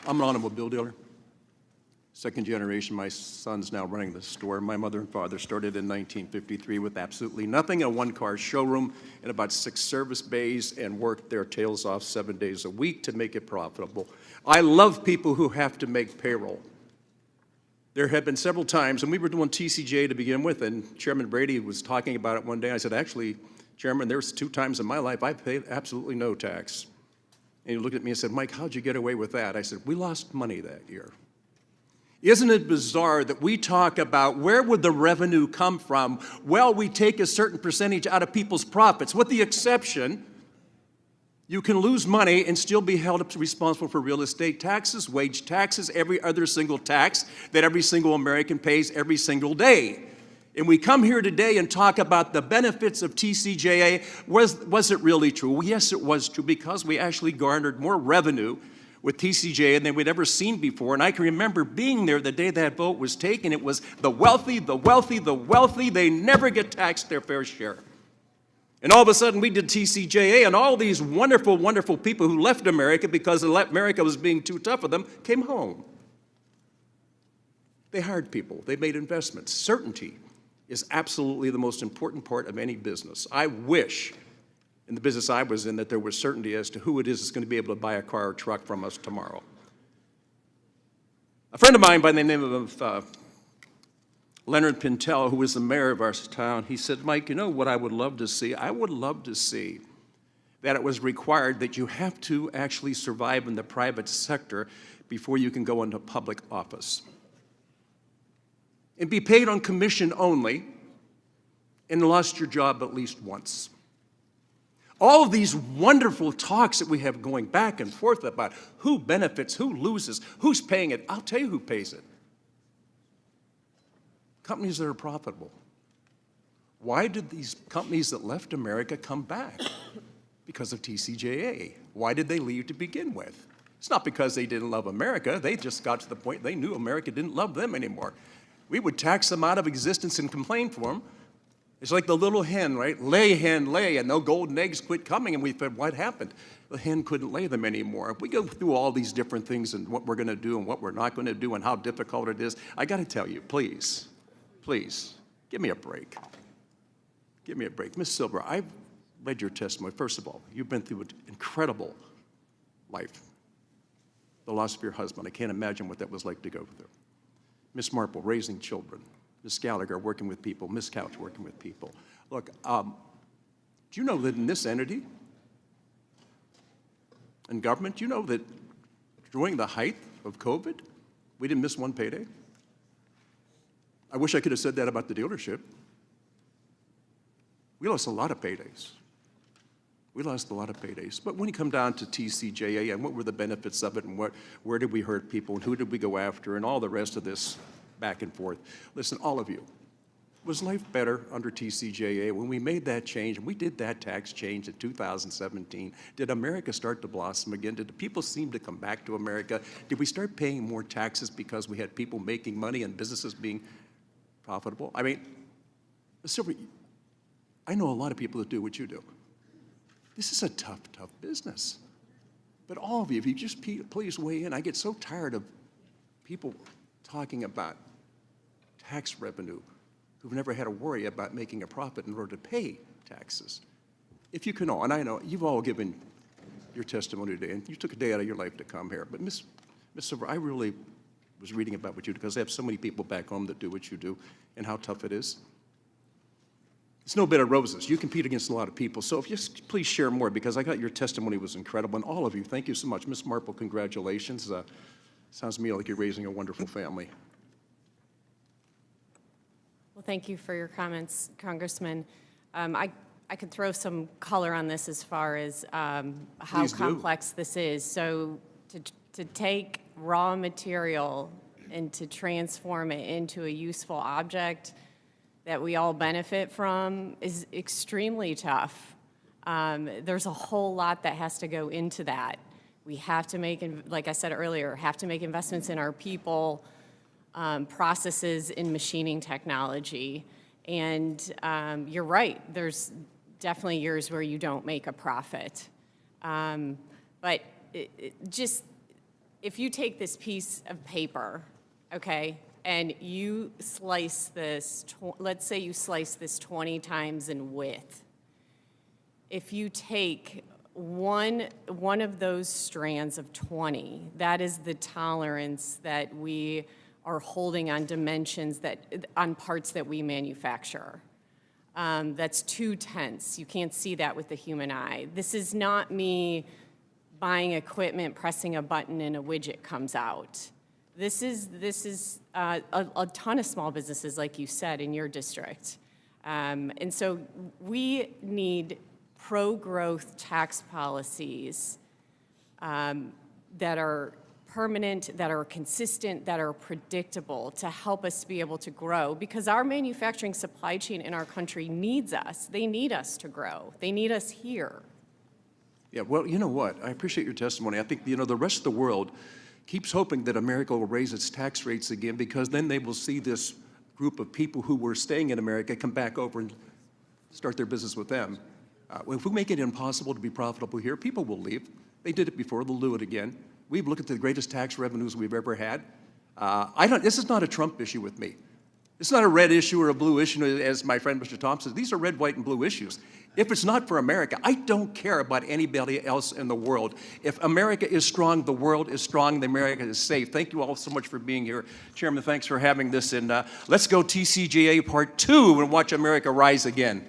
I'm an automobile dealer. Second generation, my son's now running the store. My mother and father started in 1953 with absolutely nothing, a one-car showroom and about 6 service bays, and worked their tails off 7 days a week to make it profitable. I love people who have to make payroll. There have been several times, and we were doing TCJA to begin with, and Chairman Brady was talking about it one day. I said, actually, Chairman, there's 2 times in my life I paid absolutely no tax. And he looked at me and said, Mike, how'd you get away with that? I said, we lost money that year. Isn't it bizarre that we talk about where would the revenue come from? Well, we take a certain percentage out of people's profits, with the exception, you can lose money and still be held up responsible for real estate taxes, wage taxes, every other single tax that every single American pays every single day. And we come here today and talk about the benefits of TCJA. Was it really true? Well, yes, it was true, because we actually garnered more revenue with TCJA than we'd ever seen before. And I can remember being there the day that vote was taken. It was the wealthy, the wealthy, the wealthy. They never get taxed their fair share. And all of a sudden, we did TCJA, and all these wonderful, wonderful people who left America because America was being too tough for them came home. They hired people. They made investments. Certainty is absolutely the most important part of any business. I wish, in the business I was in, that there was certainty as to who it is that's going to be able to buy a car or truck from us tomorrow. A friend of mine by the name of Leonard Pintel, who was the mayor of our town, he said, Mike, you know what I would love to see? I would love to see that it was required that you have to actually survive in the private sector before you can go into public office, and be paid on commission only, and lost your job at least once. All of these wonderful talks that we have going back and forth about who benefits, who loses, who's paying it. I'll tell you who pays it. Companies that are profitable. Why did these companies that left America come back? Because of TCJA. Why did they leave to begin with? It's not because they didn't love America. They just got to the point they knew America didn't love them anymore. We would tax them out of existence and complain for them. It's like the little hen, right? Lay, hen, lay, and no golden eggs quit coming. And we said, what happened? The hen couldn't lay them anymore. If we go through all these different things and what we're going to do and what we're not going to do and how difficult it is, I got to tell you, please, please, give me a break. Give me a break. Ms. Silver, I've read your testimony. First of all, you've been through an incredible life. The loss of your husband, I can't imagine what that was like to go through. Ms. Marple, raising children. Ms. Gallagher, working with people. Ms. Couch, working with people. Look, do you know that in this entity, in government, do you know that during the height of COVID, we didn't miss one payday? I wish I could have said that about the dealership. We lost a lot of paydays. We lost a lot of paydays. But when you come down to TCJA and what were the benefits of it and where did we hurt people and who did we go after and all the rest of this back and forth. Listen, all of you, was life better under TCJA when we made that change and we did that tax change in 2017? Did America start to blossom again? Did the people seem to come back to America? Did we start paying more taxes because we had people making money and businesses being profitable? I mean, Silver, I know a lot of people that do what you do. This is a tough, tough business. But all of you, if you just please weigh in. I get so tired of people talking about tax revenue who've never had to worry about making a profit in order to pay taxes. If you can all, and I know you've all given your testimony today, and you took a day out of your life to come here, but Ms. Silver, I really was reading about what you do because I have so many people back home that do what you do and how tough it is. It's no bed of roses. You compete against a lot of people. So if you just please share more, because I got your testimony was incredible. And all of you, thank you so much. Ms. Marple, congratulations. Sounds to me like you're raising a wonderful family. Well, thank you for your comments, Congressman. I could throw some color on this as far as how complex this is. So to take raw material and to transform it into a useful object that we all benefit from is extremely tough. There's a whole lot that has to go into that. We have to make, like I said earlier, have to make investments in our people, processes in machining technology. And you're right, there's definitely years where you don't make a profit. But if you take this piece of paper, okay, and you slice this, let's say you slice this 20 times in width. If you take one of those strands of 20, that is the tolerance that we are holding on dimensions on parts that we manufacture. That's 2/10. You can't see that with the human eye. This is not me buying equipment, pressing a button, and a widget comes out. This is a ton of small businesses, like you said, in your district. And so we need pro-growth tax policies that are permanent, that are consistent, that are predictable to help us be able to grow, because our manufacturing supply chain in our country needs us. They need us to grow. They need us here. Yeah, well, you know what? I appreciate your testimony. I think, the rest of the world keeps hoping that America will raise its tax rates again, because then they will see this group of people who were staying in America come back over and start their business with them. If we make it impossible to be profitable here, people will leave. They did it before, they'll do it again. We've looked at the greatest tax revenues we've ever had. This is not a Trump issue with me. It's not a red issue or a blue issue, as my friend Mr. Thompson says. These are red, white, and blue issues. If it's not for America, I don't care about anybody else in the world. If America is strong, the world is strong, the America is safe. Thank you all so much for being here. Chairman, thanks for having this. And let's go TCJA Part 2 and watch America rise again.